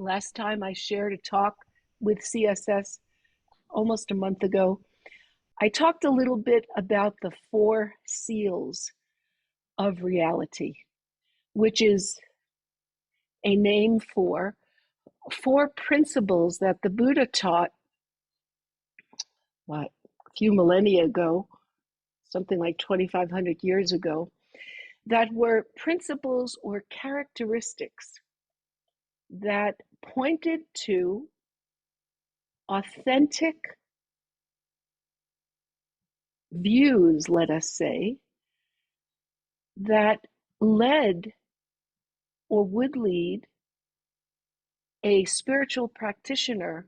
Last time I shared a talk with CSS almost a month ago, I talked a little bit about the four seals of reality, which is a name for four principles that the Buddha taught, a few millennia ago, something like 2,500 years ago, that were principles or characteristics that pointed to authentic views, let us say, that led or would lead a spiritual practitioner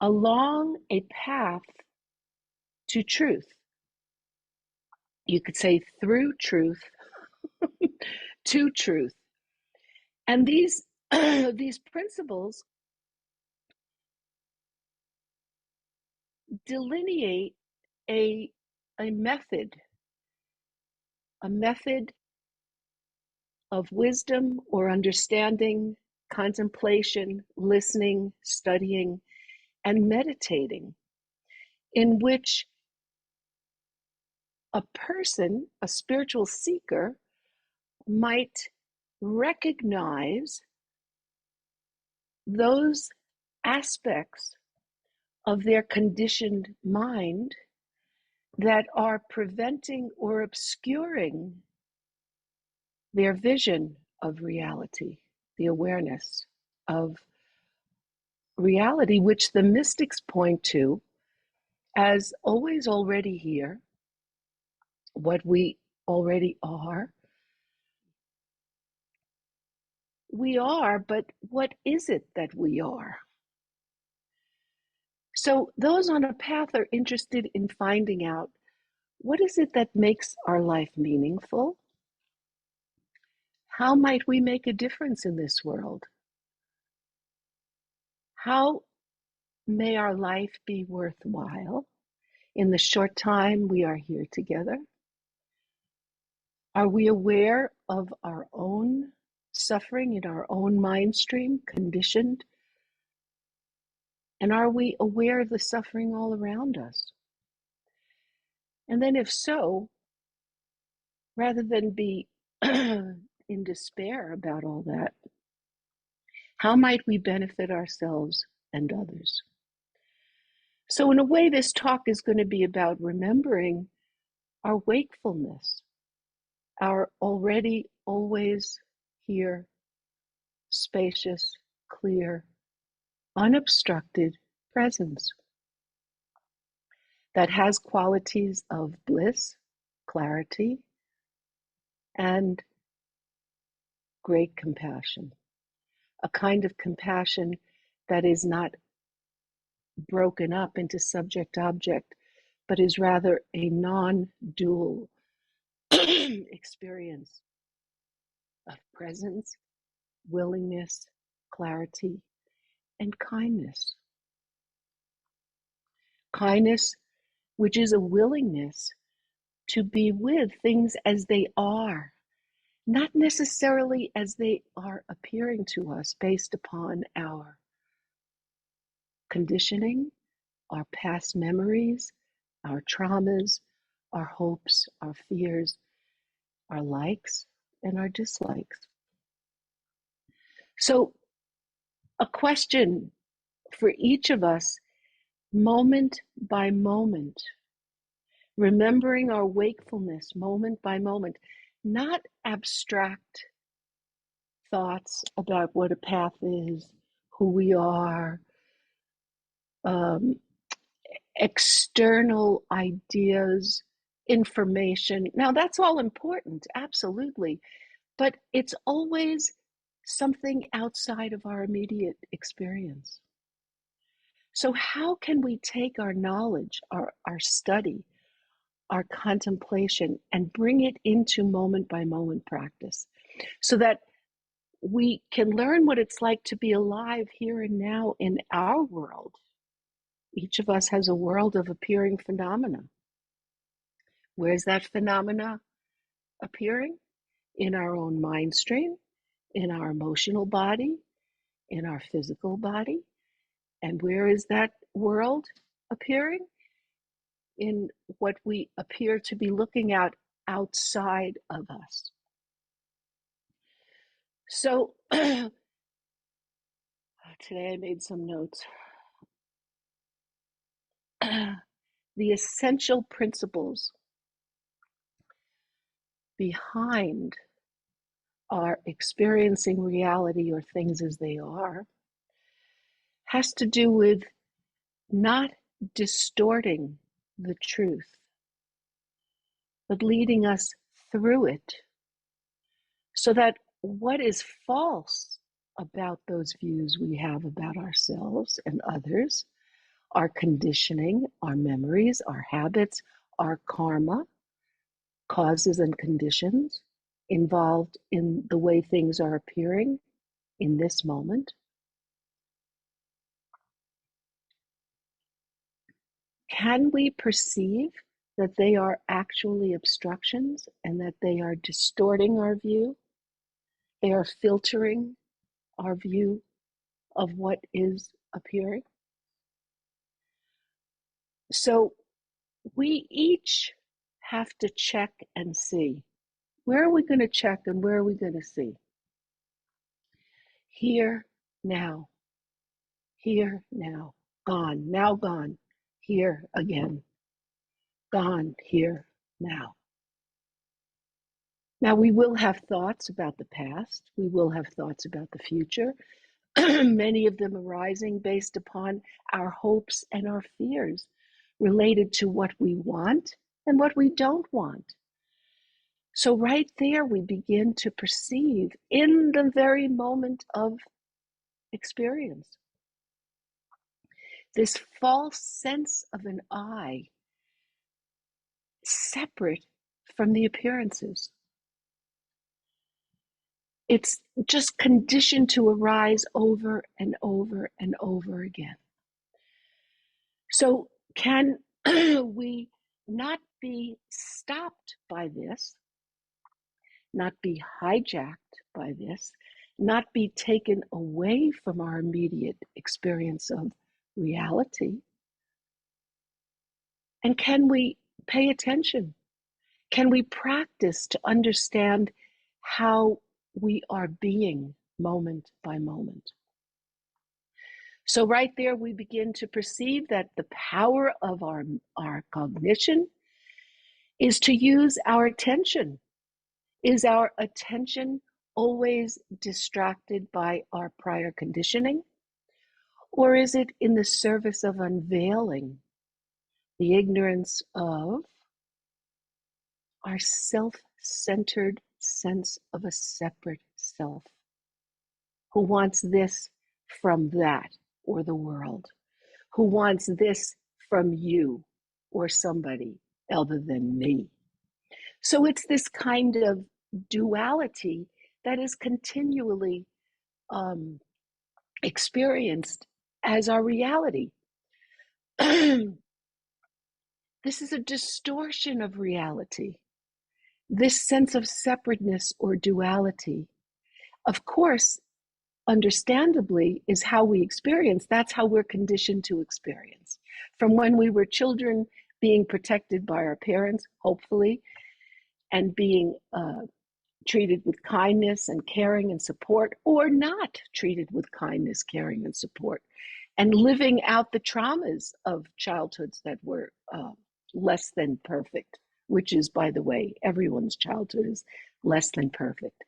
along a path to truth. You could say through truth to truth. And these these principles delineate a method, a method of wisdom or understanding, contemplation, listening, studying, and meditating, in which a person, a spiritual seeker, might recognize those aspects of their conditioned mind that are preventing or obscuring their vision of reality, the awareness of reality, which the mystics point to as always already here, what we already are. We are, but what is it that we are? So those on a path are interested in finding out, what is it that makes our life meaningful? How might we make a difference in this world? How may our life be worthwhile in the short time we are here together? Are we aware of our own suffering in our own mind stream, conditioned? And are we aware of the suffering all around us? And then if so, rather than be in despair about all that, how might we benefit ourselves and others? So in a way, this talk is going to be about remembering our wakefulness, our already always here, spacious, clear, unobstructed presence that has qualities of bliss, clarity, and great compassion. A kind of compassion that is not broken up into subject-object, but is rather a non-dual experience of presence, willingness, clarity, and kindness. Kindness, which is a willingness to be with things as they are, not necessarily as they are appearing to us based upon our conditioning, our past memories, our traumas, our hopes, our fears, our likes, and our dislikes. So, a question for each of us, moment by moment, remembering our wakefulness moment by moment, not abstract thoughts about what a path is, who we are, um, external ideas, information. Now, that's all important, absolutely, but it's always something outside of our immediate experience. So how can we take our knowledge, our study, our contemplation, and bring it into moment by moment practice so that we can learn what it's like to be alive here and now in our world? Each of us has a world of appearing phenomena. Where's that phenomena appearing? In our own mind stream, in our emotional body, in our physical body. And where is that world appearing? In what we appear to be looking at outside of us. So today I made some notes. The essential principles behind our experiencing reality or things as they are has to do with not distorting the truth, but leading us through it so that what is false about those views we have about ourselves and others, our conditioning, our memories, our habits, our karma, causes and conditions involved in the way things are appearing in this moment. Can we perceive that they are actually obstructions and that they are distorting our view? They are filtering our view of what is appearing. So we each have to check and see. Where are we going to check and where are we going to see? Here, now. Here, now. Gone, now gone. Here again. Gone, here, now. Now, we will have thoughts about the past. We will have thoughts about the future, many of them arising based upon our hopes and our fears related to what we want and what we don't want. So right there, we begin to perceive in the very moment of experience this false sense of an I separate from the appearances. It's just conditioned to arise over and over and over again. So can we not be stopped by this, not be hijacked by this, not be taken away from our immediate experience of reality? And can we pay attention? Can we practice to understand how we are being moment by moment? So right there, we begin to perceive that the power of our cognition is to use our attention. Is our attention always distracted by our prior conditioning? Or is it in the service of unveiling the ignorance of our self-centered sense of a separate self who wants this from that or the world, who wants this from you or somebody other than me? So it's this kind of duality that is continually experienced as our reality. This is a distortion of reality. This sense of separateness or duality, of course, understandably, is how we experience. That's how we're conditioned to experience. From when we were children, being protected by our parents, hopefully, and being treated with kindness and caring and support, or not treated with kindness, caring, and support, and living out the traumas of childhoods that were less than perfect, which is, by the way, everyone's childhood is less than perfect.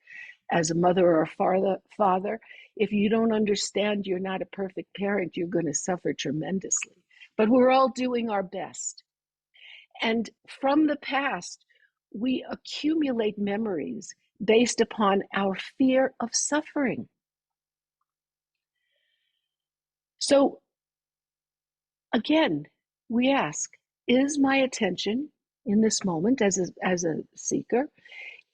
As a mother or a father, if you don't understand you're not a perfect parent, you're going to suffer tremendously. But we're all doing our best. And from the past, we accumulate memories based upon our fear of suffering. So again, we ask, is my attention in this moment as a seeker,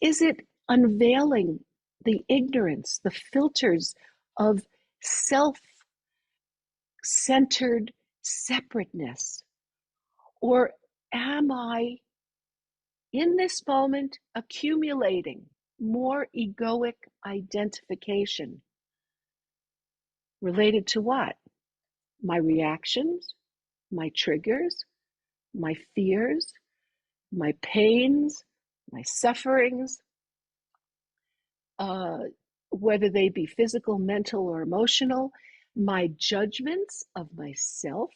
is it unveiling the ignorance, the filters of self-centered separateness? Or am I, in this moment, accumulating more egoic identification Related to what? My reactions, my triggers, my fears, my pains, my sufferings, uh, whether they be physical, mental, or emotional, my judgments of myself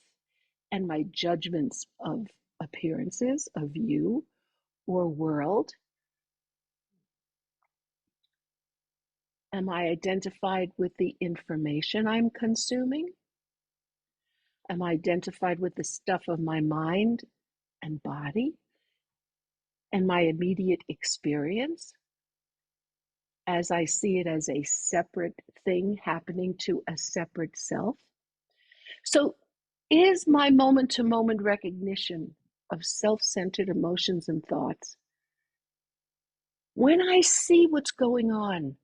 and my judgments of appearances, of you or world. Am I identified with the information I'm consuming? Am I identified with the stuff of my mind and body and my immediate experience as I see it as a separate thing happening to a separate self? So, is my moment to moment recognition of self centered emotions and thoughts, when I see what's going on,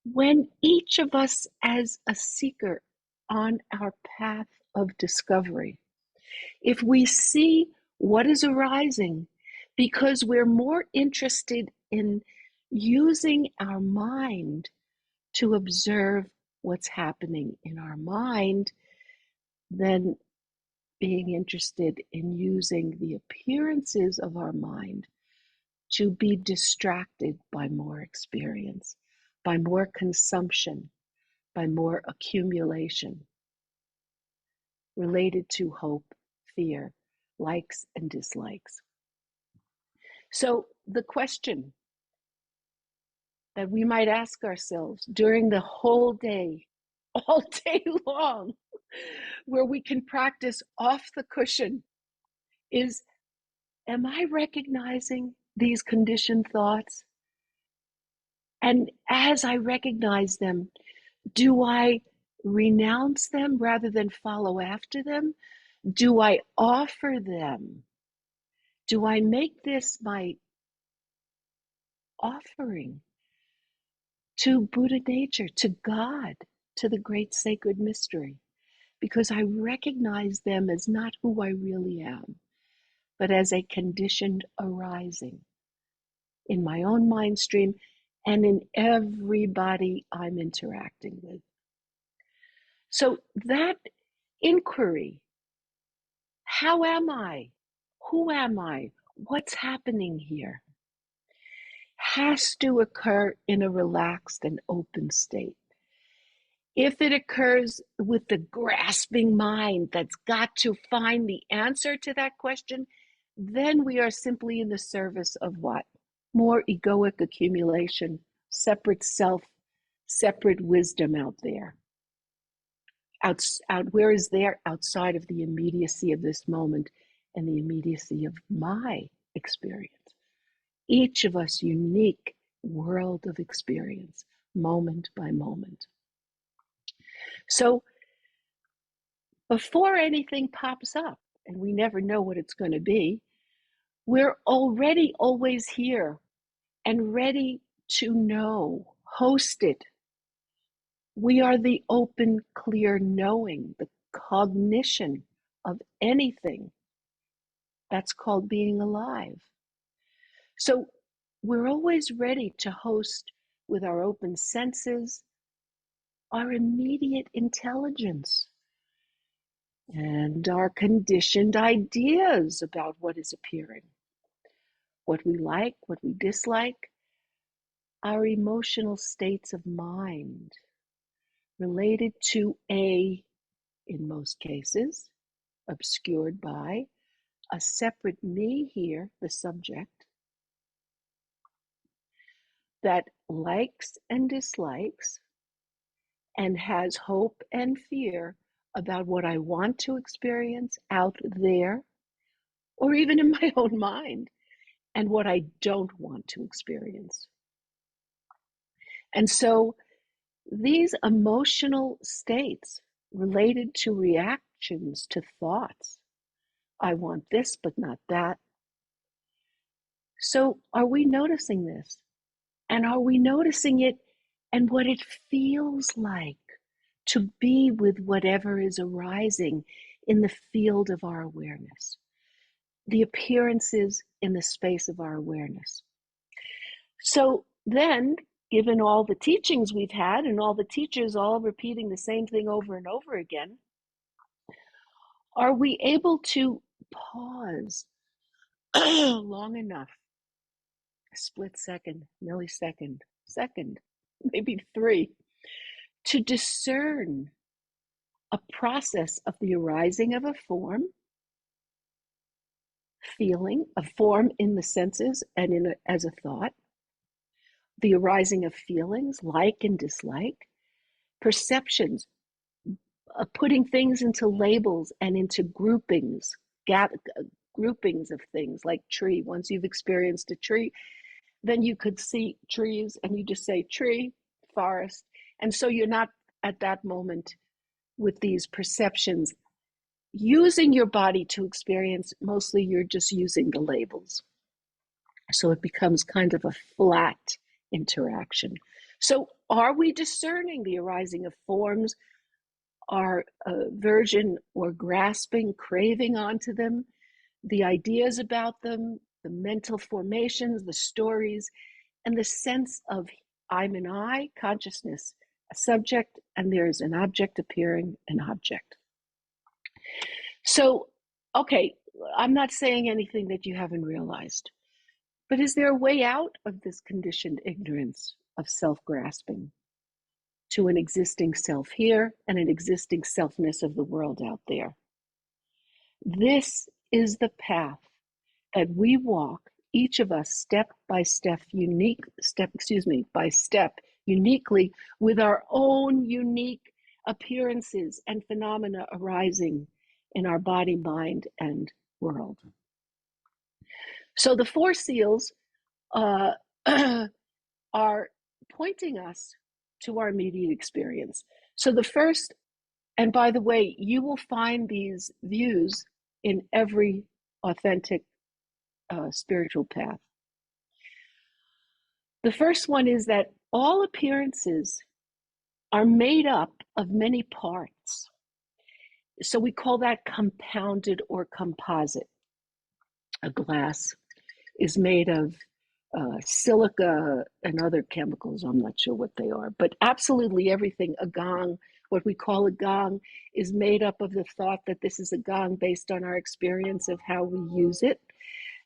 when each of us as a seeker on our path of discovery, if we see what is arising because we're more interested in using our mind to observe what's happening in our mind than being interested in using the appearances of our mind to be distracted by more experience, by more consumption, by more accumulation related to hope, fear, likes, and dislikes. So, the question that we might ask ourselves during the whole day, all day long, where we can practice off the cushion is, am I recognizing these conditioned thoughts? And as I recognize them, do I renounce them rather than follow after them? Do I offer them? Do I make this my offering to Buddha nature, to God, to the great sacred mystery? Because I recognize them as not who I really am, but as a conditioned arising in my own mind stream and in everybody I'm interacting with. So that inquiry, how am I? Who am I? What's happening here? Has to occur in a relaxed and open state. If it occurs with the grasping mind that's got to find the answer to that question, then we are simply in the service of what? More egoic accumulation, separate self, separate wisdom out there. Where is there outside of the immediacy of this moment and the immediacy of my experience? Each of us unique world of experience, moment by moment. So before anything pops up, and we never know what it's going to be, we're already always here and ready to know, hosted. We are the open, clear knowing, the cognition of anything. That's called being alive. So we're always ready to host with our open senses, our immediate intelligence, and our conditioned ideas about what is appearing, what we like, what we dislike, our emotional states of mind related to in most cases, obscured by a separate me here, the subject, that likes and dislikes and has hope and fear about what I want to experience out there, or even in my own mind, and what I don't want to experience. And so these emotional states related to reactions to thoughts, I want this but not that. So are we noticing this? And are we noticing it and what it feels like to be with whatever is arising in the field of our awareness, the appearances in the space of our awareness? So then given all the teachings we've had and all the teachers all repeating the same thing over and over again, are we able to pause long enough, a split second, millisecond, second, maybe three, to discern a process of the arising of a form, feeling, a form in the senses and as a thought, the arising of feelings, like and dislike, perceptions, putting things into labels and into groupings, groupings of things like tree. Once you've experienced a tree, then you could see trees and you just say tree, forest. And so you're not at that moment with these perceptions using your body to experience. Mostly you're just using the labels. So it becomes kind of a flat interaction. So are we discerning the arising of forms, our aversion or grasping, craving onto them, the ideas about them, the mental formations, the stories, and the sense of I'm an I, consciousness, a subject, and there's an object appearing, an object. So, okay, I'm not saying anything that you haven't realized, but is there a way out of this conditioned ignorance of self-grasping to an existing self here and an existing selfness of the world out there? This is the path that we walk, each of us step by step, uniquely with our own unique appearances and phenomena arising in our body, mind, and world. So the four seals are pointing us to our immediate experience. So the first, and by the way, you will find these views in every authentic spiritual path. The first one is that all appearances are made up of many parts. So we call that compounded or composite. A glass is made of silica and other chemicals. I'm not sure what they are, but absolutely everything. A gong, what we call a gong, is made up of the thought that this is a gong based on our experience of how we use it.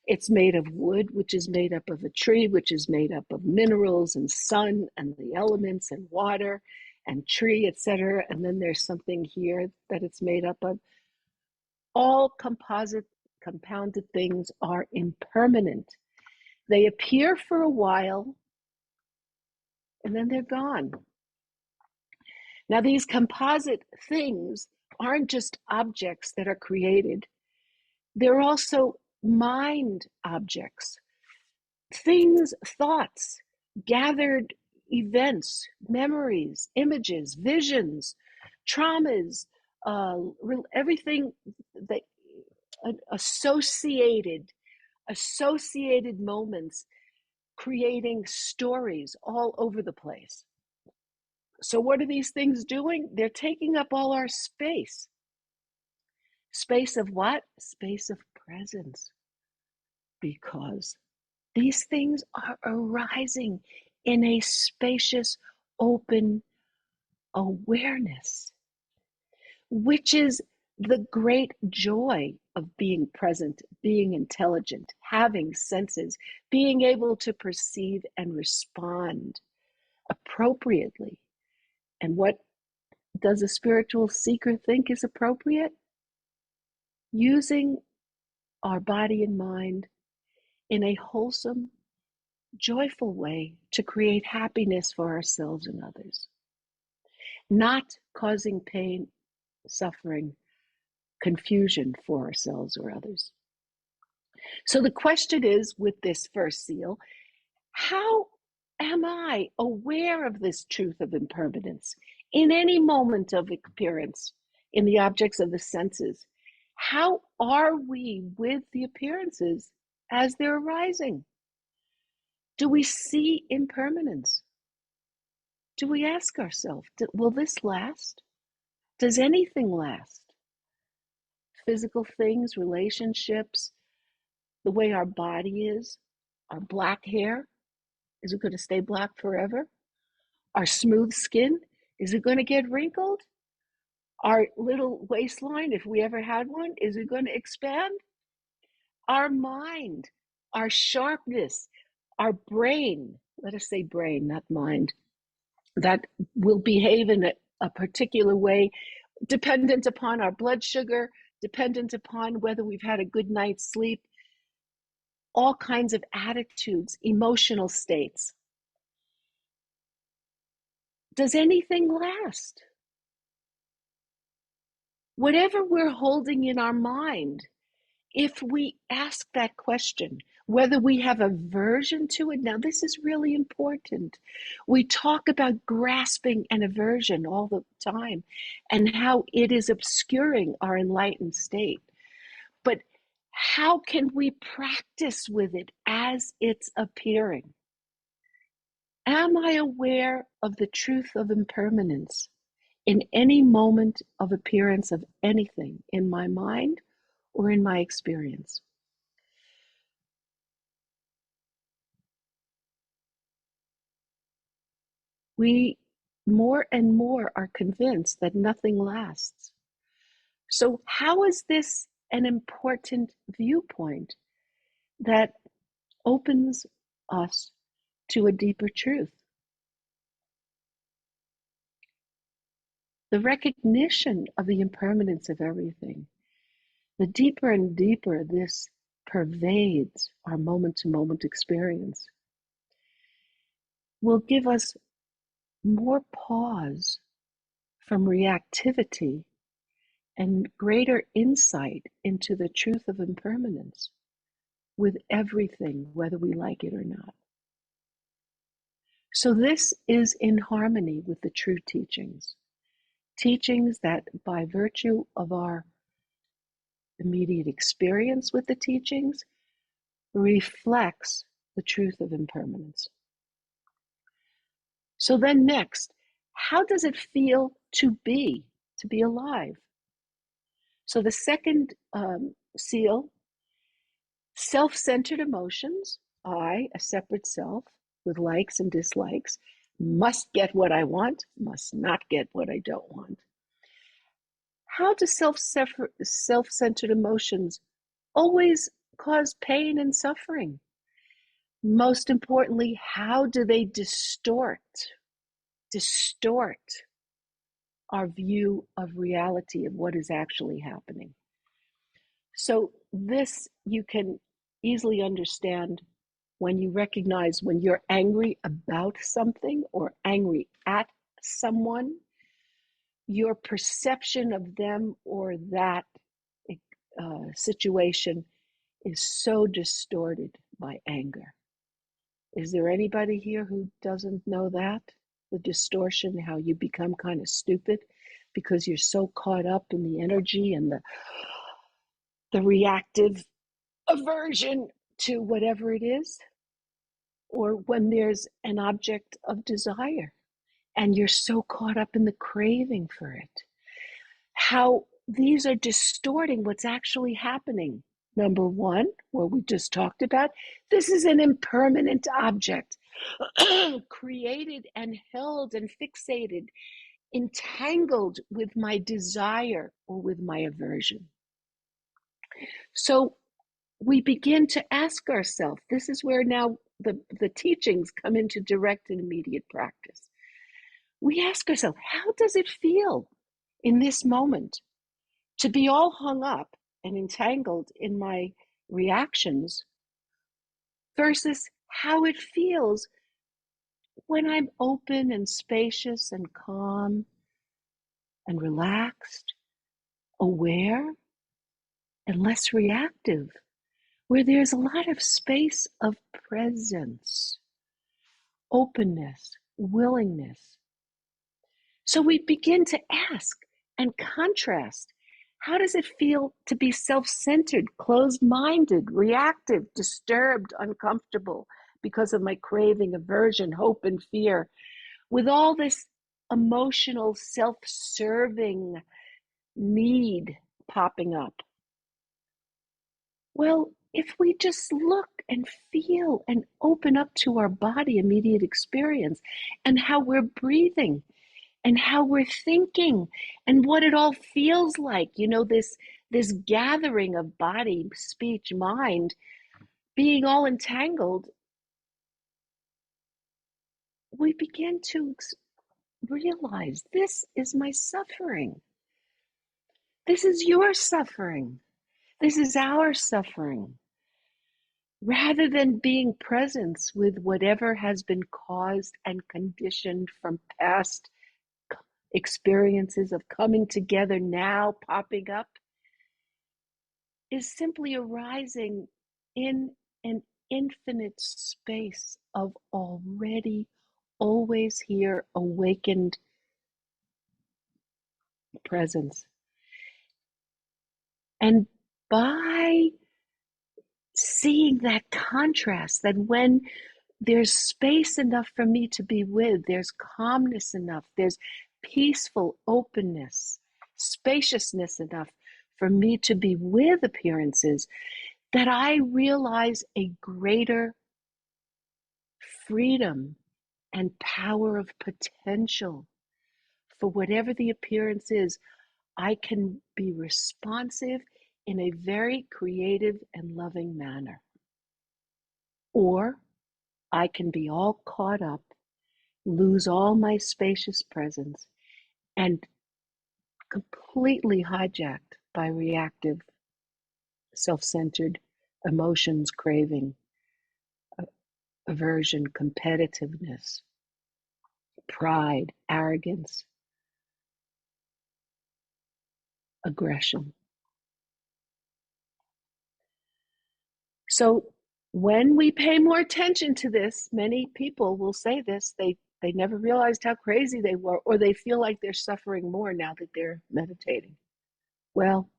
It's made of wood, which is made up of a tree, which is made up of minerals and sun and the elements and water and tree, etc. And then there's something here that it's made up of. All compounded things are impermanent. They appear for a while and then they're gone. Now, these composite things aren't just objects that are created, they're also mind objects, things, thoughts, gathered events, memories, images, visions, traumas, everything that associated moments, creating stories all over the place. So what are these things doing? They're taking up all our space. Space of what? Space of presence. Because these things are arising in a spacious, open awareness, which is the great joy of being present, being intelligent, having senses, being able to perceive and respond appropriately. And what does a spiritual seeker think is appropriate? Using our body and mind in a wholesome, joyful way to create happiness for ourselves and others, not causing pain, suffering, confusion for ourselves or others. So the question is, with this first seal, how am I aware of this truth of impermanence in any moment of appearance in the objects of the senses? How are we with the appearances as they're arising? Do we see impermanence? Do we ask ourselves, will this last? Does anything last? Physical things, relationships, the way our body is, our black hair, is it going to stay black forever? Our smooth skin, is it going to get wrinkled? Our little waistline, if we ever had one, is it going to expand? Our mind, our sharpness, our brain, let us say brain, not mind, that will behave in a particular way, dependent upon our blood sugar, dependent upon whether we've had a good night's sleep, all kinds of attitudes, emotional states. Does anything last? Whatever we're holding in our mind, if we ask that question, whether we have aversion to it, now this is really important. We talk about grasping and aversion all the time and how it is obscuring our enlightened state. But how can we practice with it as it's appearing? Am I aware of the truth of impermanence in any moment of appearance of anything in my mind or in my experience? We more and more are convinced that nothing lasts. So, how is this an important viewpoint that opens us to a deeper truth? The recognition of the impermanence of everything, the deeper and deeper this pervades our moment to moment experience, will give us more pause from reactivity and greater insight into the truth of impermanence with everything, whether we like it or not. So this is in harmony with the true teachings, teachings that by virtue of our immediate experience with the teachings reflects the truth of impermanence. So then next, how does it feel to be alive? So the second seal, self-centered emotions. I, a separate self with likes and dislikes, must get what I want, must not get what I don't want. How do self-centered emotions always cause pain and suffering? Most importantly, how do they distort our view of reality, of what is actually happening? So this you can easily understand when you recognize when you're angry about something or angry at someone, your perception of them or that situation is so distorted by anger. Is there anybody here who doesn't know that? The distortion, how you become kind of stupid because you're so caught up in the energy and the reactive aversion to whatever it is, or when there's an object of desire and you're so caught up in the craving for it. How these are distorting what's actually happening. Number one, what we just talked about, this is an impermanent object, created and held and fixated, entangled with my desire or with my aversion. So we begin to ask ourselves, this is where now the teachings come into direct and immediate practice. We ask ourselves, how does it feel in this moment to be all hung up and entangled in my reactions versus how it feels when I'm open and spacious and calm and relaxed, aware and less reactive, where there's a lot of space of presence, openness, willingness. So we begin to ask and contrast. How does it feel to be self-centered, closed-minded, reactive, disturbed, uncomfortable because of my craving, aversion, hope, and fear, with all this emotional, self-serving need popping up? Well, if we just look and feel feel and open up to our body immediate experience and how we're breathing and how we're thinking and what it all feels like, this gathering of body, speech, mind being all entangled, we begin to realize this is my suffering. This is your suffering. This is our suffering. Rather than being present with whatever has been caused and conditioned from past experiences of coming together now, popping up, is simply arising in an infinite space of already always here awakened presence. And by seeing that contrast, that when there's space enough for me to be with, there's calmness enough, there's peaceful openness, spaciousness enough for me to be with appearances, that I realize a greater freedom and power of potential for whatever the appearance is. I can be responsive in a very creative and loving manner. Or I can be all caught up, lose all my spacious presence, and completely hijacked by reactive, self-centered emotions, craving, aversion, competitiveness, pride, arrogance, aggression. So when we pay more attention to this, many people will say this, they never realized how crazy they were, or they feel like they're suffering more now that they're meditating. Well,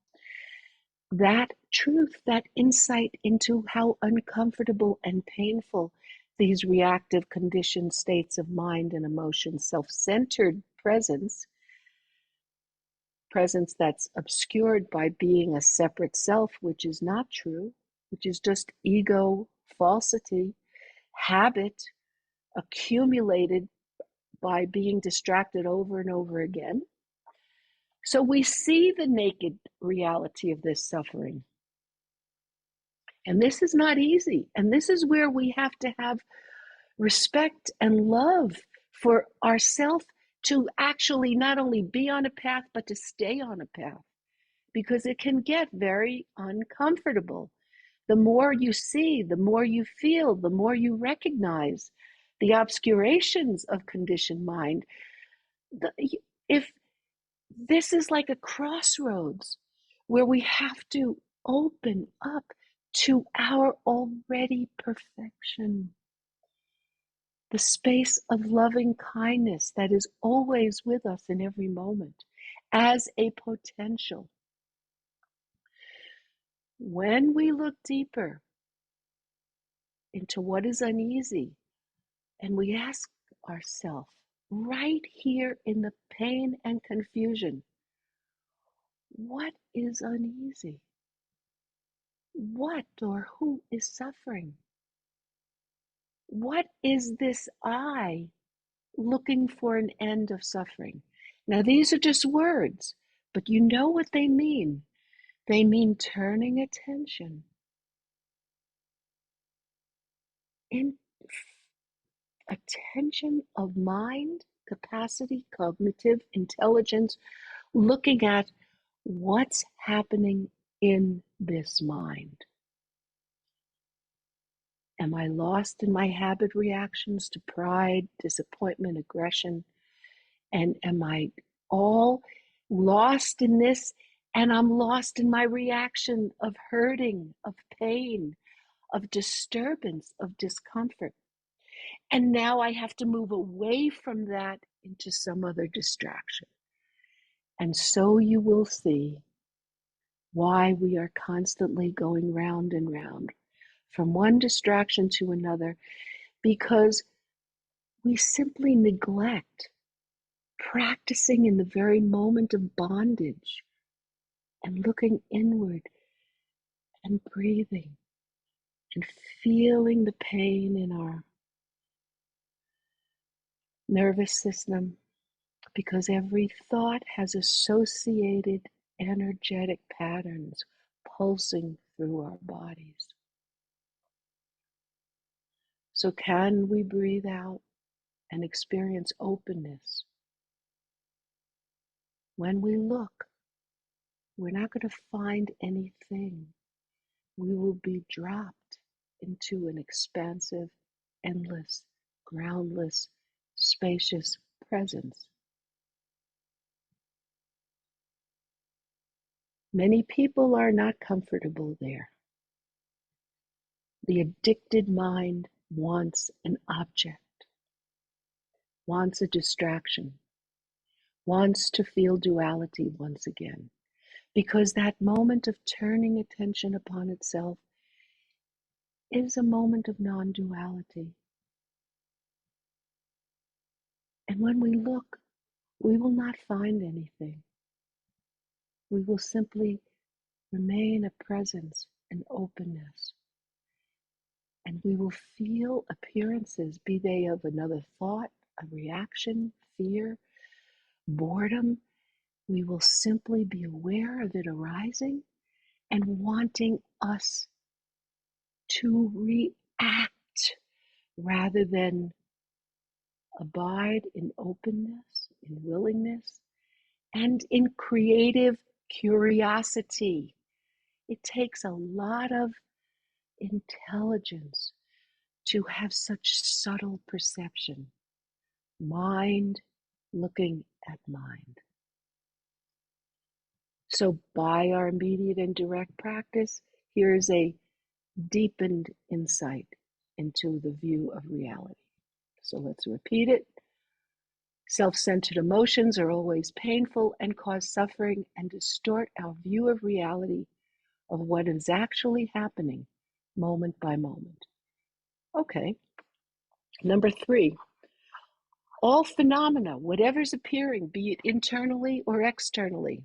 that truth, that insight into how uncomfortable and painful these reactive conditioned states of mind and emotion, self-centered presence that's obscured by being a separate self, which is not true, which is just ego, falsity, habit accumulated by being distracted over and over again. So we see the naked reality of this suffering. And this is not easy. And this is where we have to have respect and love for ourselves to actually not only be on a path, but to stay on a path, because it can get very uncomfortable. The more you see, the more you feel, the more you recognize the obscurations of conditioned mind. If this is like a crossroads where we have to open up to our already perfection, the space of loving kindness that is always with us in every moment as a potential. When we look deeper into what is uneasy and we ask ourselves right here in the pain and confusion, what is uneasy? What or who is suffering? What is this I looking for an end of suffering? Now, these are just words, but you know what they mean. They mean turning attention in attention of mind, capacity, cognitive intelligence, looking at what's happening in this mind. Am I lost in my habit reactions to pride, disappointment, aggression? And am I all lost in this? And I'm lost in my reaction of hurting, of pain, of disturbance, of discomfort. And now I have to move away from that into some other distraction. And so you will see why we are constantly going round and round from one distraction to another, because we simply neglect practicing in the very moment of bondage and looking inward and breathing and feeling the pain in our nervous system, because every thought has associated energetic patterns pulsing through our bodies. So can we breathe out and experience openness? When we look, we're not going to find anything. We will be dropped into an expansive, endless, groundless, spacious presence. Many people are not comfortable there. The addicted mind wants an object, wants a distraction, wants to feel duality once again, because that moment of turning attention upon itself is a moment of non-duality. And when we look, we will not find anything. We will simply remain a presence and openness. And we will feel appearances, be they of another thought, a reaction, fear, boredom. We will simply be aware of it arising and wanting us to react rather than abide in openness, in willingness, and in creative curiosity. It takes a lot of intelligence to have such subtle perception. Mind looking at mind. So by our immediate and direct practice, here is a deepened insight into the view of reality. So let's repeat it. Self-centered emotions are always painful and cause suffering and distort our view of reality, of what is actually happening moment by moment. Okay. Number 3, all phenomena, whatever's appearing, be it internally or externally,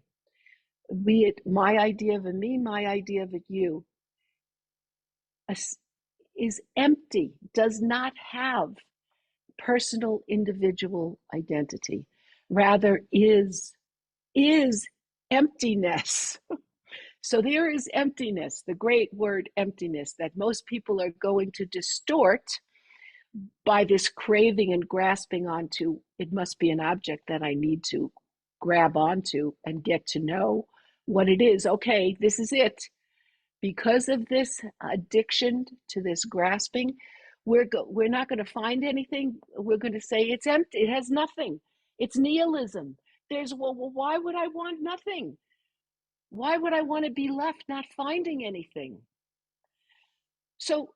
be it my idea of a me, my idea of a you, is empty, does not have personal individual identity, rather is emptiness. So there is emptiness, the great word emptiness, that most people are going to distort by this craving and grasping onto. It must be an object that I need to grab onto and get to know what it is. Okay, this is it. Because of this addiction to this grasping, we're not going to find anything. We're going to say it's empty. It has nothing. It's nihilism. Well, why would I want nothing? Why would I want to be left not finding anything? So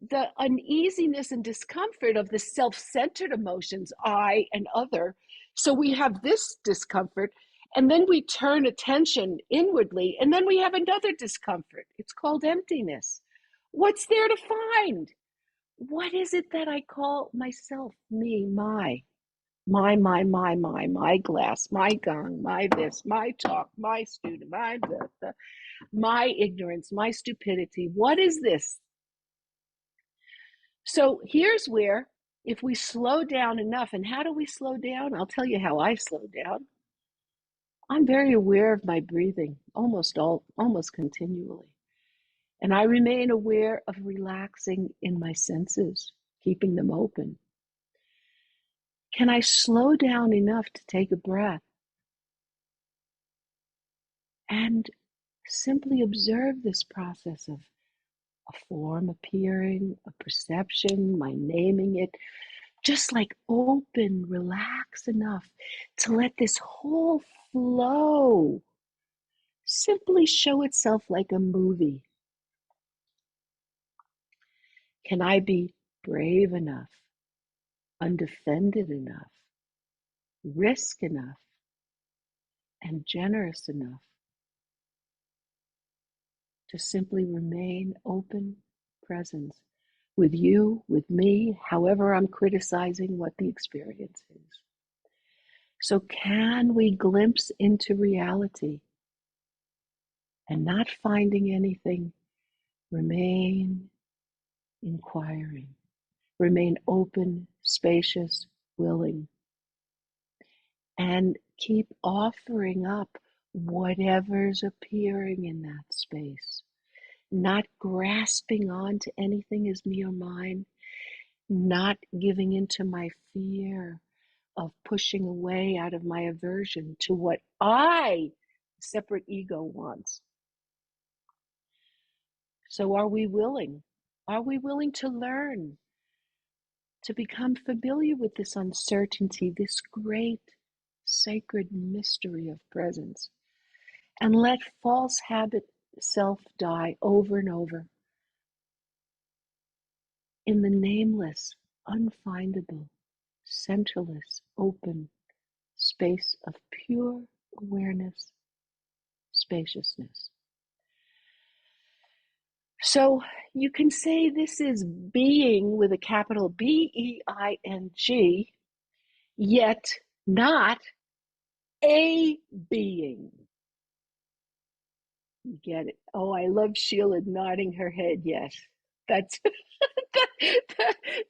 the uneasiness and discomfort of the self-centered emotions, I and other. So we have this discomfort, and then we turn attention inwardly, and then we have another discomfort. It's called emptiness. What's there to find? What is it that I call myself, me, my glass, my gong, my this, my talk, my student, my ignorance, my stupidity? What is this? So here's where, if we slow down enough, and how do we slow down? I'll tell you how I slow down. I'm very aware of my breathing, almost continually. And I remain aware of relaxing in my senses, keeping them open. Can I slow down enough to take a breath and simply observe this process of a form appearing, a perception, my naming it, just like open, relax enough to let this whole flow simply show itself like a movie? Can I be brave enough, undefended enough, risk enough, and generous enough to simply remain open presence with you, with me, however I'm criticizing what the experience is? So can we glimpse into reality and, not finding anything, remain inquiring. Remain open, spacious, willing, and keep offering up whatever's appearing in that space. Not grasping on to anything as me or mine, not giving into my fear of pushing away out of my aversion to what I, separate ego, wants. So are we willing? Are we willing to learn, to become familiar with this uncertainty, this great sacred mystery of presence, and let false habit self die over and over in the nameless, unfindable, centerless, open space of pure awareness, spaciousness. So you can say this is being with a capital BEING, yet not a being. You get it? Oh, I love Sheila nodding her head. Yes, that's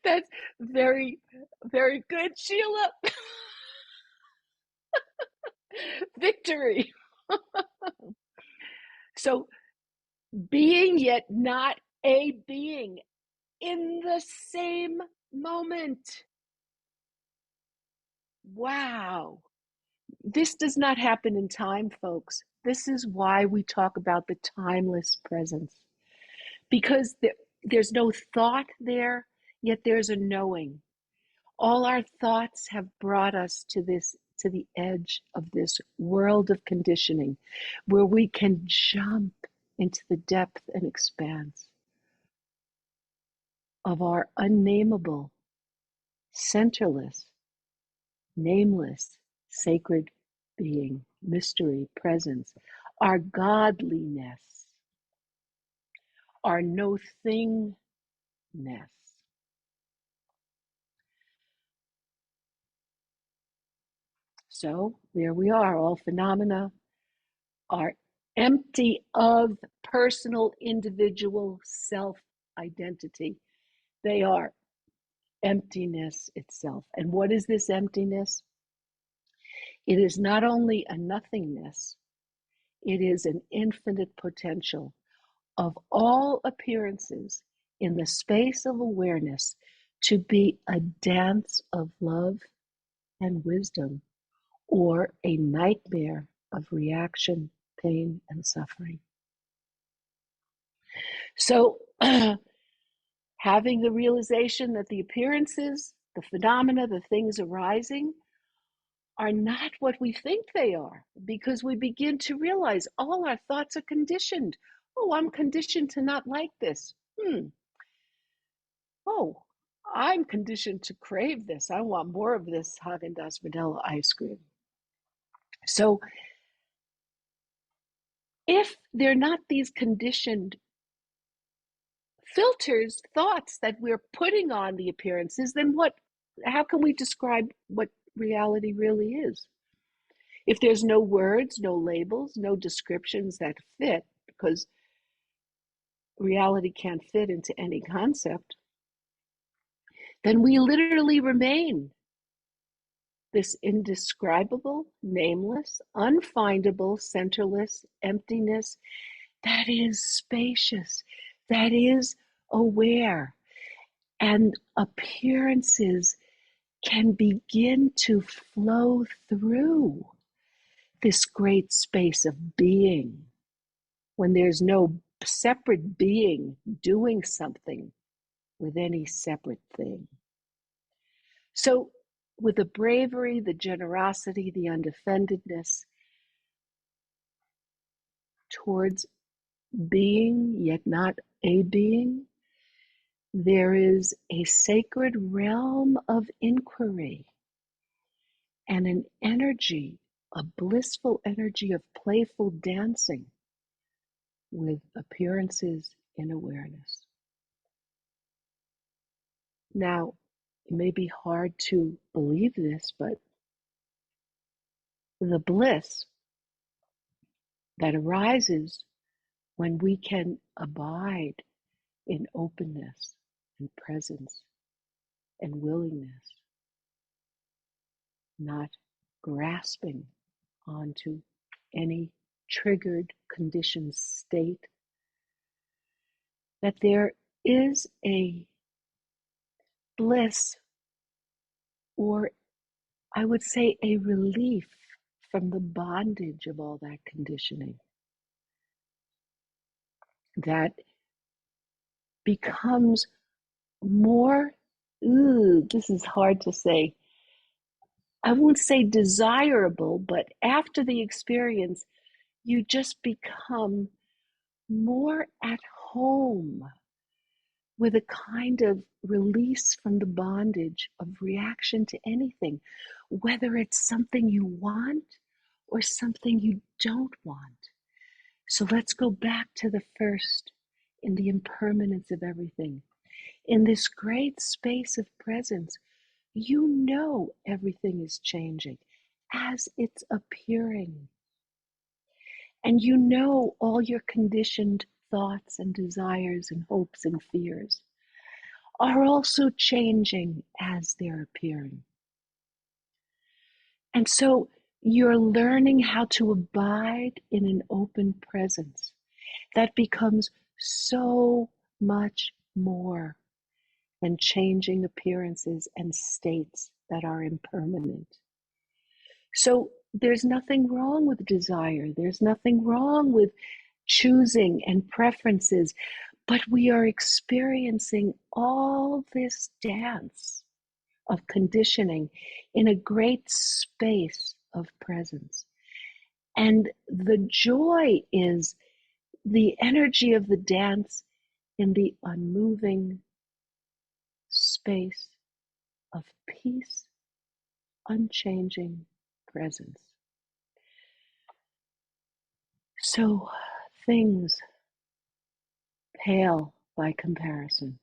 that's very, very good, Sheila. Victory. So being yet not a being in the same moment. Wow. This does not happen in time, folks. This is why we talk about the timeless presence. Because there's no thought there, yet there's a knowing. All our thoughts have brought us to the edge of this world of conditioning where we can jump into the depth and expanse of our unnameable, centerless, nameless, sacred being, mystery, presence, our godliness, our no thingness. So there we are, all phenomena are empty of personal, individual self-identity. They are emptiness itself. And what is this emptiness? It is not only a nothingness, it is an infinite potential of all appearances in the space of awareness to be a dance of love and wisdom, or a nightmare of reaction, pain, and suffering. So, having the realization that the appearances, the phenomena, the things arising are not what we think they are, because we begin to realize all our thoughts are conditioned. Oh, I'm conditioned to not like this. Oh, I'm conditioned to crave this. I want more of this Haagen-Dazs vanilla ice cream. So if they're not these conditioned filters, thoughts that we're putting on the appearances, then how can we describe what reality really is? If there's no words, no labels, no descriptions that fit, because reality can't fit into any concept, then we literally remain this indescribable, nameless, unfindable, centerless emptiness that is spacious, that is aware, and appearances can begin to flow through this great space of being when there's no separate being doing something with any separate thing. So, with the bravery, the generosity, the undefendedness towards being, yet not a being, there is a sacred realm of inquiry and an energy, a blissful energy of playful dancing with appearances in awareness. Now, it may be hard to believe this, but the bliss that arises when we can abide in openness and presence and willingness, not grasping onto any triggered, conditioned state, that there is a bliss, or I would say a relief from the bondage of all that conditioning, that becomes more, this is hard to say. I won't say desirable, but after the experience, you just become more at home with a kind of release from the bondage of reaction to anything, whether it's something you want or something you don't want. So let's go back to the first, in the impermanence of everything. In this great space of presence, you know everything is changing as it's appearing. And you know all your conditioned thoughts and desires and hopes and fears are also changing as they're appearing. And so you're learning how to abide in an open presence that becomes so much more than changing appearances and states that are impermanent. So there's nothing wrong with desire. There's nothing wrong with choosing and preferences, but we are experiencing all this dance of conditioning in a great space of presence. And the joy is the energy of the dance in the unmoving space of peace, unchanging presence. So things pale by comparison.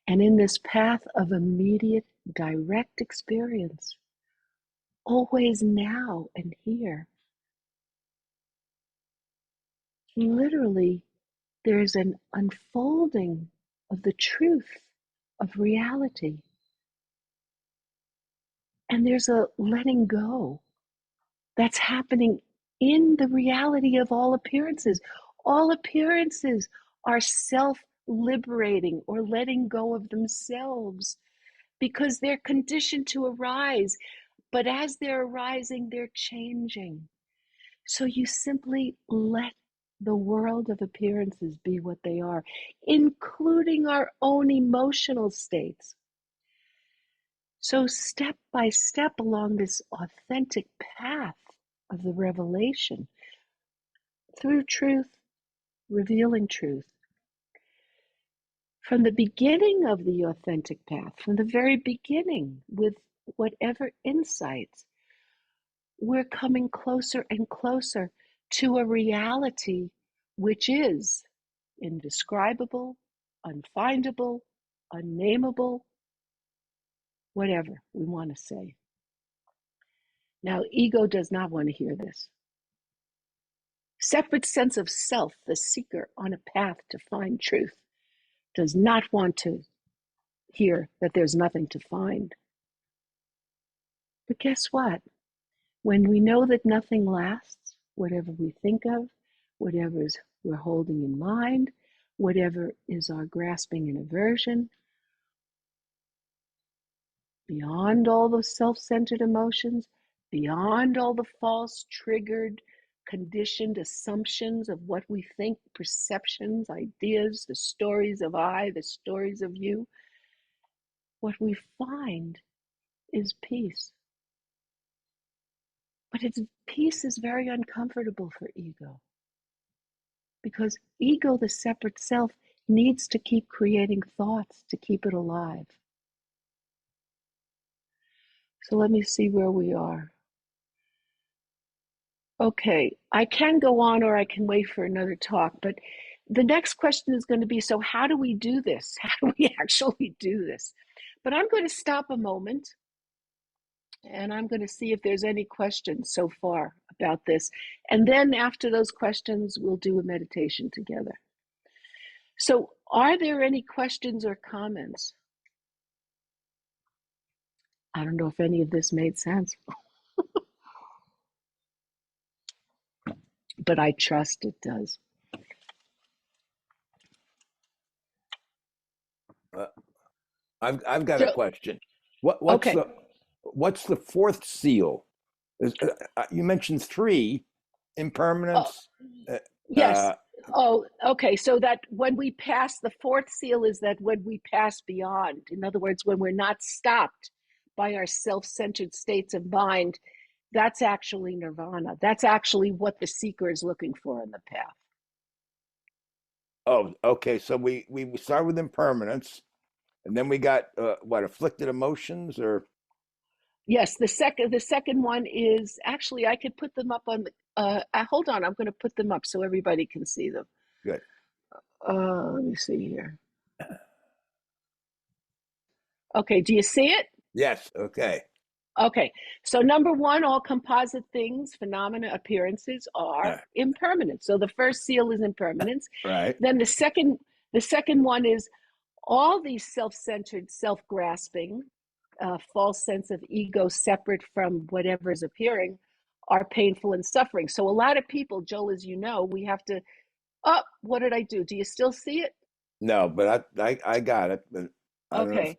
And in this path of immediate, direct experience, always now and here, literally, there's an unfolding of the truth of reality. And there's a letting go that's happening in the reality of all appearances. All appearances are self-liberating or letting go of themselves because they're conditioned to arise. But as they're arising, they're changing. So you simply let the world of appearances be what they are, including our own emotional states. So step by step along this authentic path of the revelation, through truth, revealing truth, from the beginning of the authentic path, from the very beginning, with whatever insights, we're coming closer and closer to a reality which is indescribable, unfindable, unnameable, whatever we want to say. Now, ego does not want to hear this. Separate sense of self, the seeker on a path to find truth, does not want to hear that there's nothing to find. But guess what? When we know that nothing lasts, whatever we think of, whatever we're holding in mind, whatever is our grasping and aversion, beyond all the self-centered emotions, beyond all the false, triggered, conditioned assumptions of what we think, perceptions, ideas, the stories of I, the stories of you, what we find is peace. But peace is very uncomfortable for ego, because ego, the separate self, needs to keep creating thoughts to keep it alive. So let me see where we are. Okay, I can go on or I can wait for another talk, but the next question is going to be, so how do we do this? How do we actually do this? But I'm going to stop a moment and I'm going to see if there's any questions so far about this. And then after those questions, we'll do a meditation together. So Are there any questions or comments? I don't know if any of this made sense, but I trust it does. Uh, I've got a So, question. okay. What's the fourth seal? You mentioned three: Oh, impermanence. Uh, yes. uh, Oh, okay. So that when we pass, the fourth seal is that when we pass beyond, in other words, when we're not stopped by our self-centered states of mind, that's actually nirvana. That's actually what the seeker is looking for in the path. oh, okay. So we start with impermanence, and then we got what, afflicted emotions, or Yes, the second one is actually I could put them up on the hold on, I'm going to put them up so everybody can see them. good. Let me see here. Okay, do you see it? Yes. Okay. Okay, so number one, all composite things, phenomena, appearances are Yeah. impermanent. So the first seal is impermanence. Right. Then the second one is all these self-centered, self-grasping, false sense of ego separate from whatever is appearing are painful and suffering. So a lot of people, Joel, as you know, we have to. Oh, what did I do? Do you still see it? No, but I got it. But I don't know if Okay.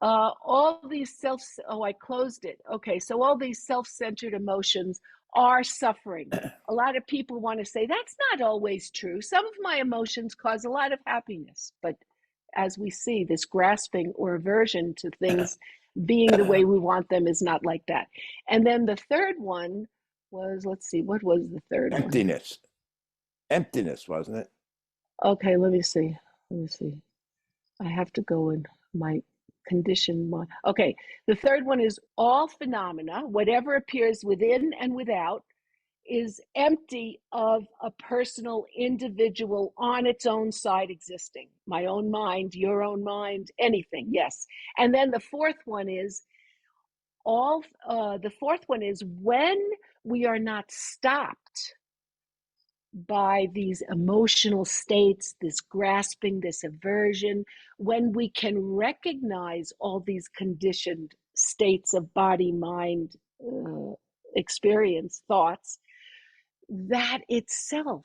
All these I closed it. Okay, so all these self-centered emotions are suffering. A lot of people want to say that's not always true. Some of my emotions cause a lot of happiness, but as we see, this grasping or aversion to things being the way we want them is not like that. And then the third one was, let's see, what was the third one? emptiness. Emptiness, wasn't it? Okay, let me see. Let me see. I have to go in my condition. Okay, the third one is all phenomena, whatever appears within and without, is empty of a personal, individual, on its own side existing. My own mind, your own mind, anything, yes. And then the fourth one is when we are not stopped by these emotional states, this grasping, this aversion, when we can recognize all these conditioned states of body, mind, experience, thoughts, that itself,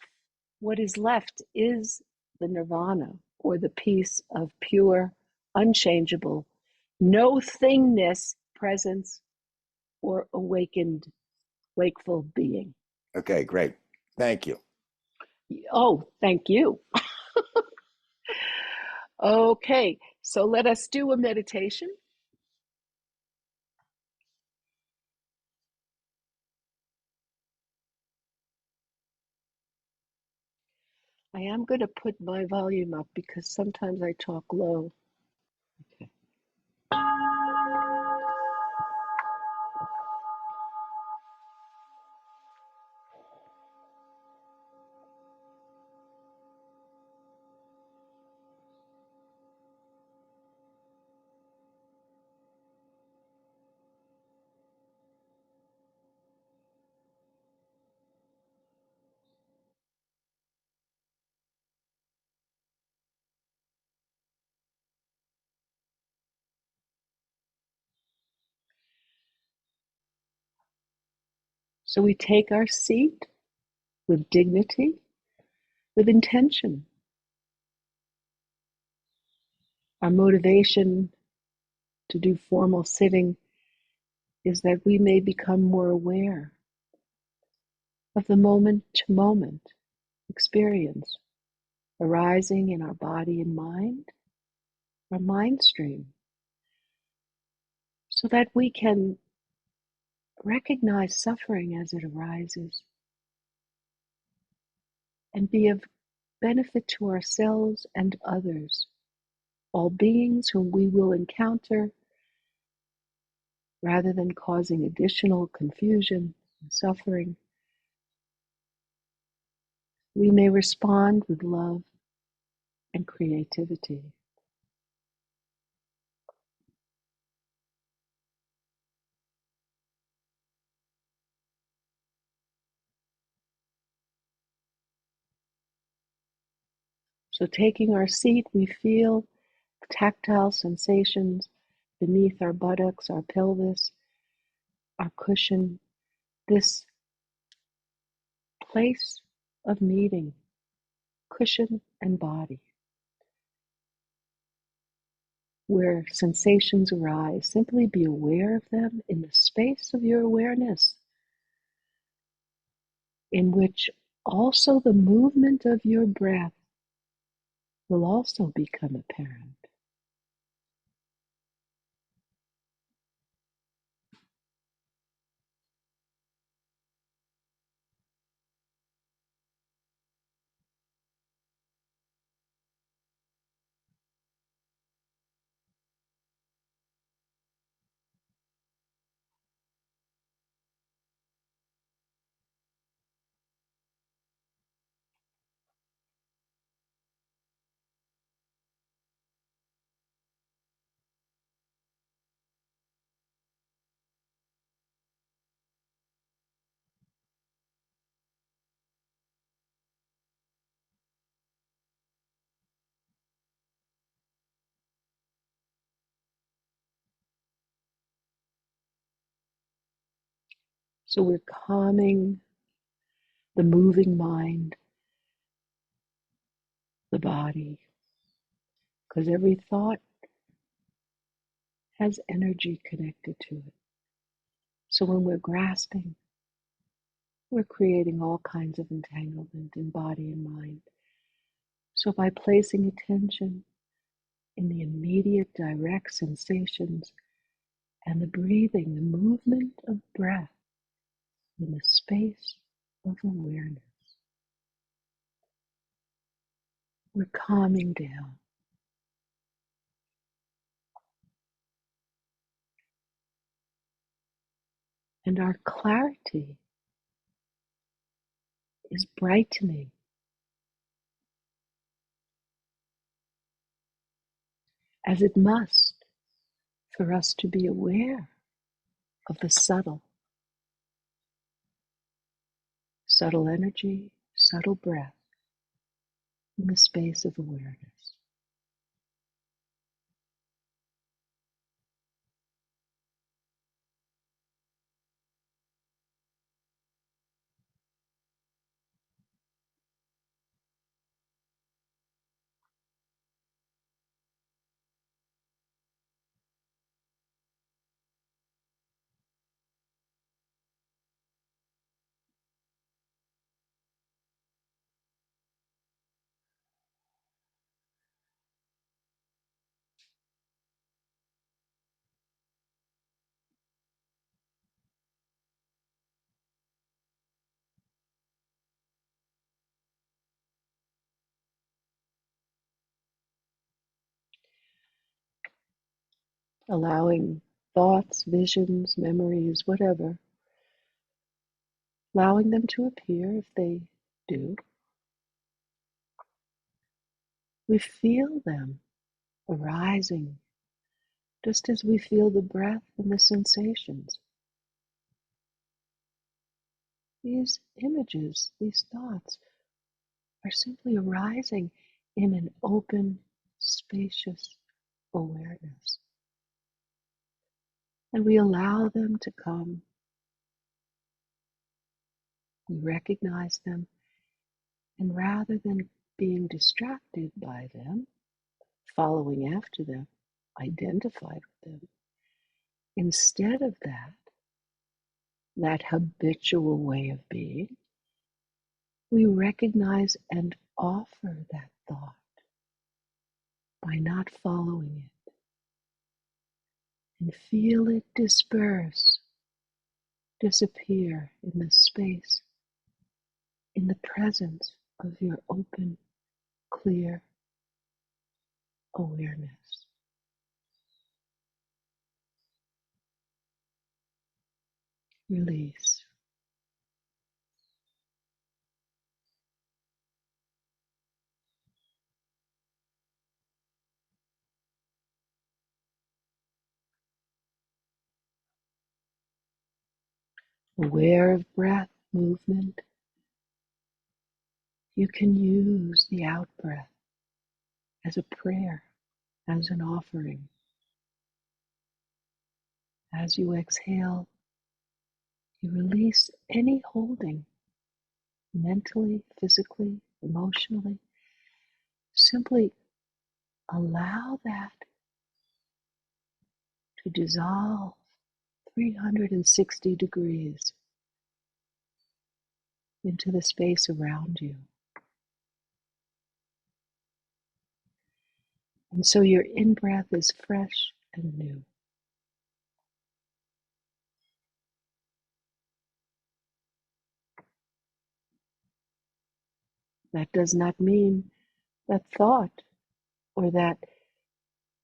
what is left is the nirvana or the peace of pure, unchangeable, no thingness, presence, or awakened, wakeful being. Okay, great. Thank you. Oh, thank you. Okay, so let us do a meditation. I am going to put my volume up because sometimes I talk low. Okay. So we take our seat with dignity, with intention. Our motivation to do formal sitting is that we may become more aware of the moment to moment experience arising in our body and mind, our mind stream, so that we can recognize suffering as it arises and be of benefit to ourselves and others, all beings whom we will encounter, rather than causing additional confusion and suffering. We may respond with love and creativity. So taking our seat, we feel tactile sensations beneath our buttocks, our pelvis, our cushion, this place of meeting, cushion and body, where sensations arise. Simply be aware of them in the space of your awareness, in which also the movement of your breath will also become apparent. So we're calming the moving mind, the body, because every thought has energy connected to it. So when we're grasping, we're creating all kinds of entanglement in body and mind. So by placing attention in the immediate direct sensations and the breathing, the movement of breath in the space of awareness, we're calming down. And our clarity is brightening as it must for us to be aware of the subtle energy, subtle breath in the space of awareness. Allowing thoughts, visions, memories, whatever, allowing them to appear if they do. We feel them arising just as we feel the breath and the sensations. These images, these thoughts are simply arising in an open, spacious awareness. And we allow them to come. We recognize them, and rather than being distracted by them, following after them, identified with them, instead of that habitual way of being, we recognize and offer that thought by not following it, and feel it disperse, disappear in the space, in the presence of your open, clear awareness. Release. Aware of breath, movement, you can use the out breath as a prayer, as an offering. As you exhale, you release any holding, mentally, physically, emotionally. Simply allow that to dissolve 360 degrees into the space around you. And so your in-breath is fresh and new. That does not mean that thought or that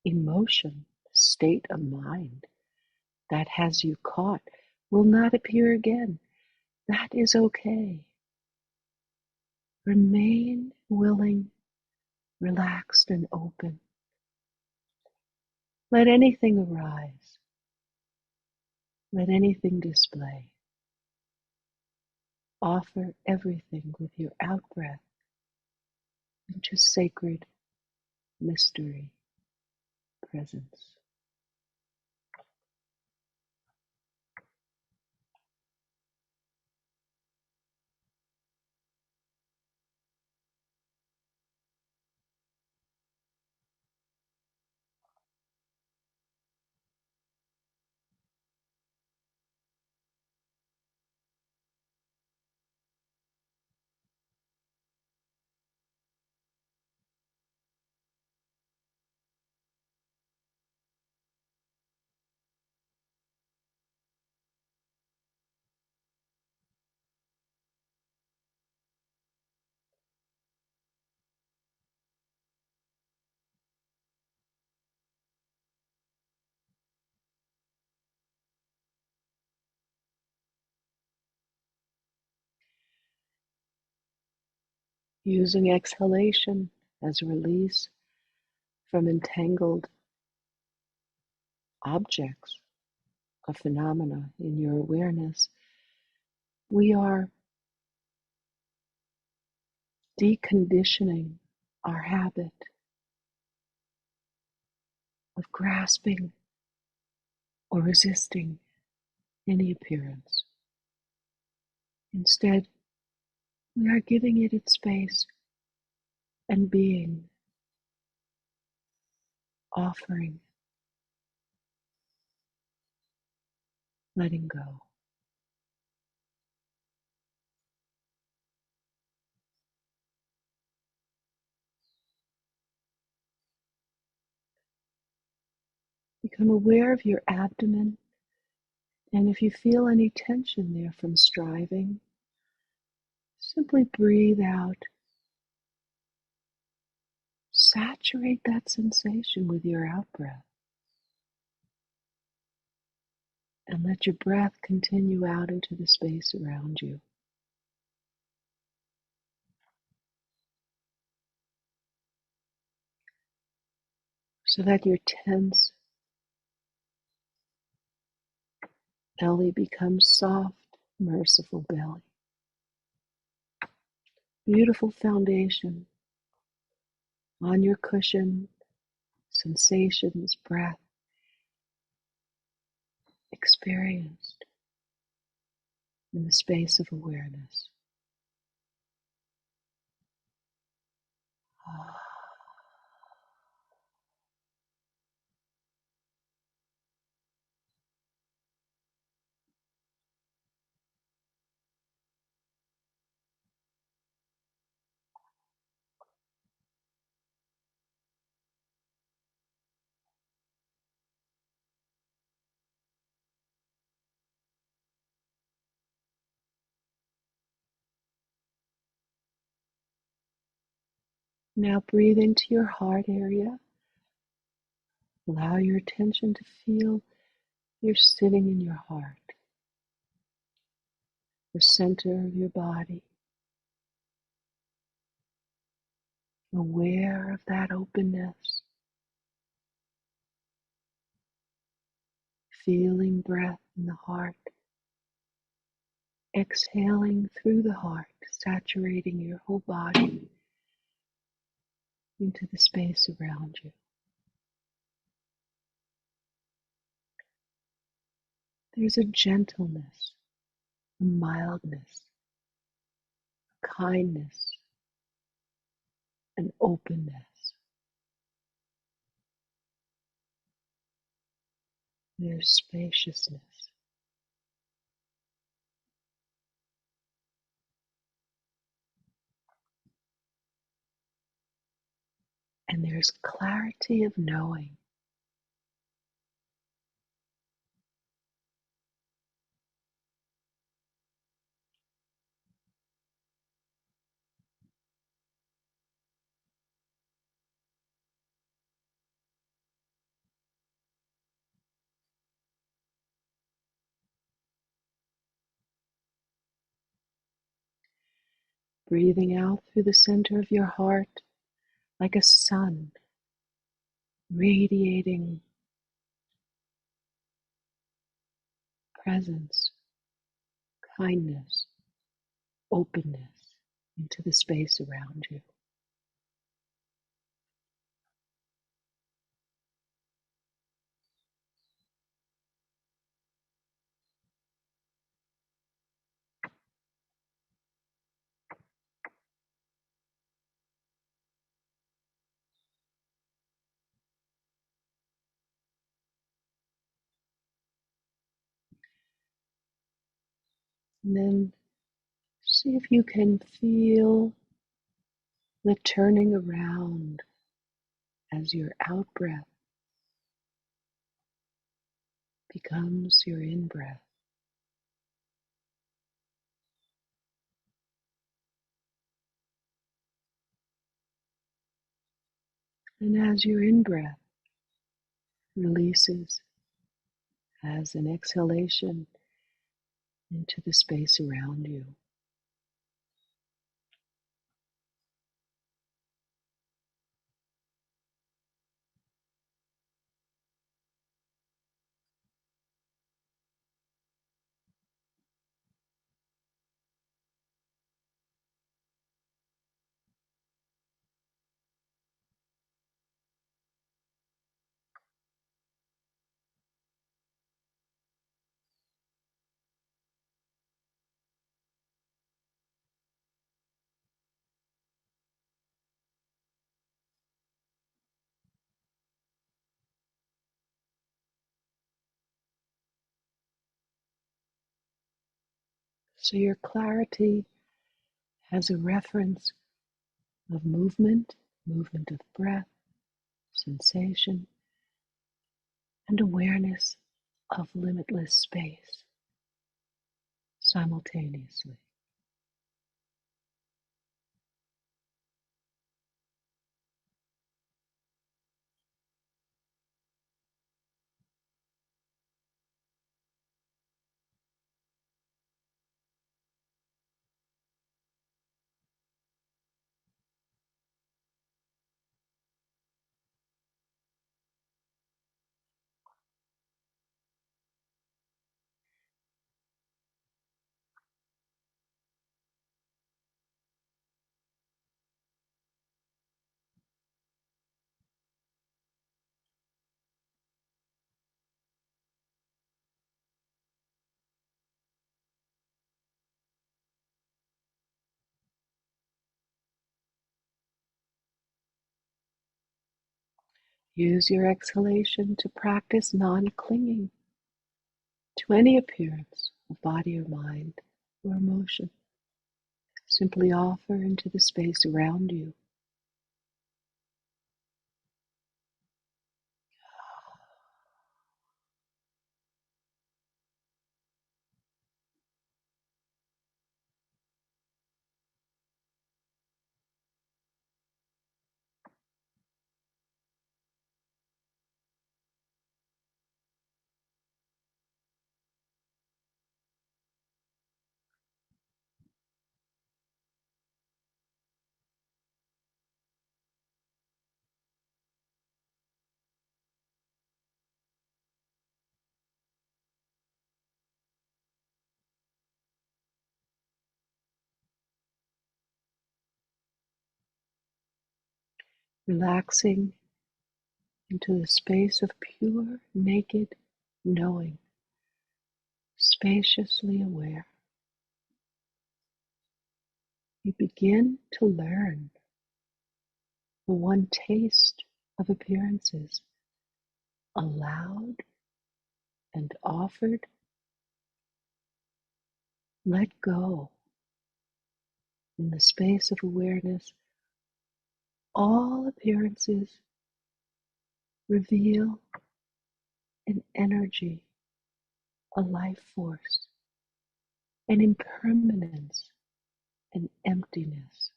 emotion, state of mind that has you caught will not appear again. That is okay. Remain willing, relaxed, and open. Let anything arise. Let anything display. Offer everything with your out-breath into sacred mystery presence. Using exhalation as a release from entangled objects of phenomena in your awareness, we are deconditioning our habit of grasping or resisting any appearance. Instead, we are giving it its space and being, offering, letting go. Become aware of your abdomen, and if you feel any tension there from striving, simply breathe out. Saturate that sensation with your out-breath, and let your breath continue out into the space around you. So that your tense belly becomes soft, merciful belly. Beautiful foundation on your cushion, sensations, breath experienced in the space of awareness. Now breathe into your heart area. Allow your attention to feel you're sitting in your heart, the center of your body, aware of that openness, feeling breath in the heart, exhaling through the heart, saturating your whole body into the space around you. There's a gentleness, a mildness, a kindness, an openness. There's spaciousness. And there's clarity of knowing. Breathing out through the center of your heart like a sun, radiating presence, kindness, openness into the space around you. And then see if you can feel the turning around as your out breath becomes your in breath. And as your in breath releases as an exhalation into the space around you. So your clarity has a reference of movement, movement of breath, sensation, and awareness of limitless space simultaneously. Use your exhalation to practice non-clinging to any appearance of body or mind or emotion. Simply offer into the space around you. relaxing into the space of pure, naked knowing, spaciously aware. You begin to learn the one taste of appearances, allowed and offered. Let go in the space of awareness. All appearances reveal an energy, a life force, an impermanence, an emptiness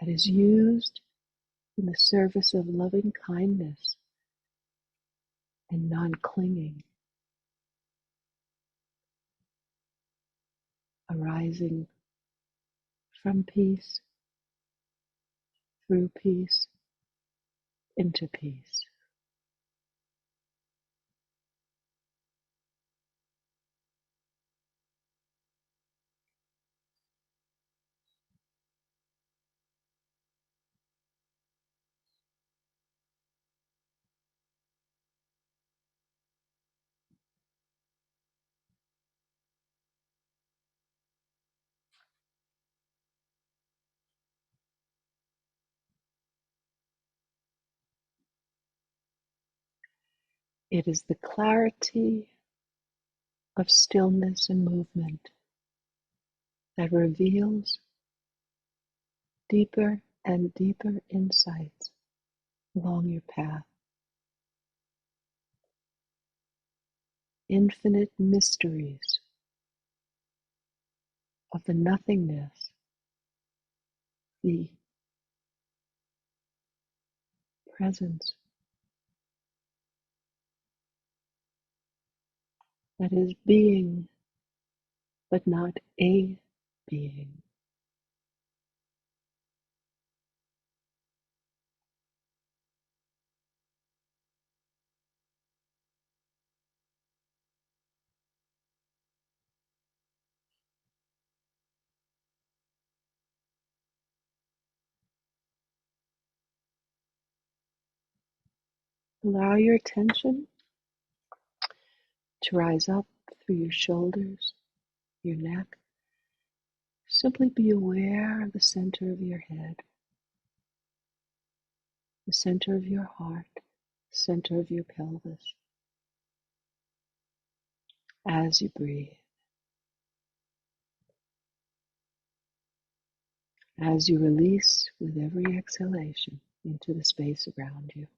that is used in the service of loving kindness and non-clinging, arising from peace, through peace, into peace. It is the clarity of stillness and movement that reveals deeper and deeper insights along your path, infinite mysteries of the nothingness, the presence that is being, but not a being. Allow your attention to rise up through your shoulders, your neck. Simply be aware of the center of your head, the center of your heart, the center of your pelvis. As you breathe, as you release with every exhalation into the space around you.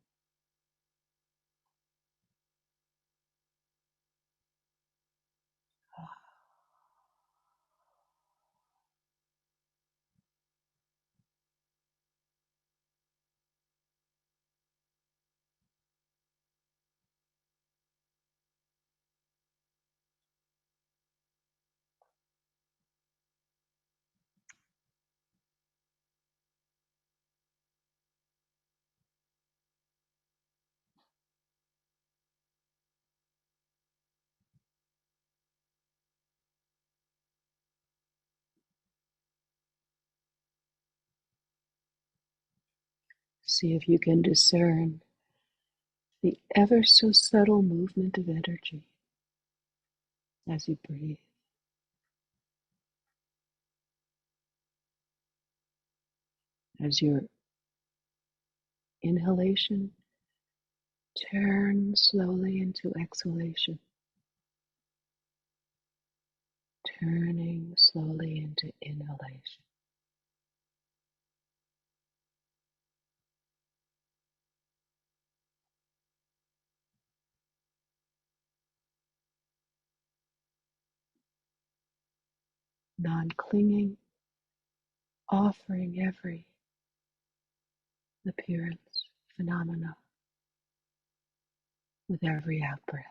See if you can discern the ever so subtle movement of energy as you breathe. As your inhalation turns slowly into exhalation, turning slowly into inhalation. Non-clinging, offering every appearance, phenomena with every out-breath.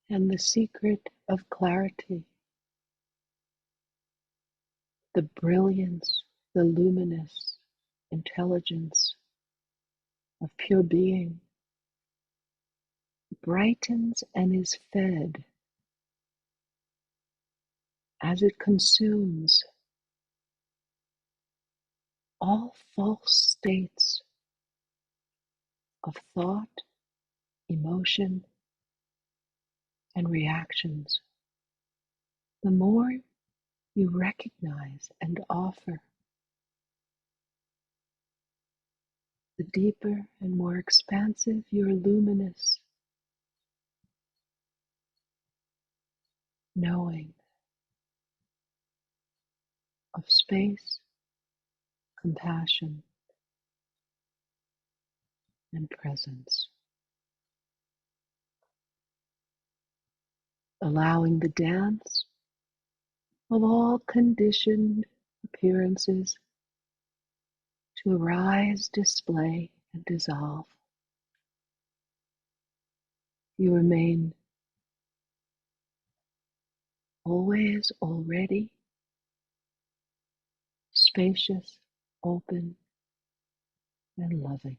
and the secret of clarity, the brilliance, the luminous intelligence of pure being brightens and is fed as it consumes all false states of thought, emotion, and reactions. The more you recognize and offer, the deeper and more expansive your luminous knowing of space, compassion, and presence, allowing the dance of all conditioned appearances to arise, display, and dissolve. You remain always already spacious, open, and loving.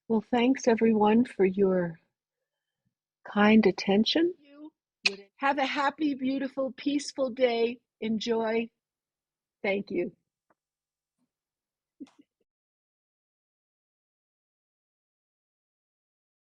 Well, thanks everyone for your kind attention. Have a happy, beautiful, peaceful day. Enjoy. Thank you.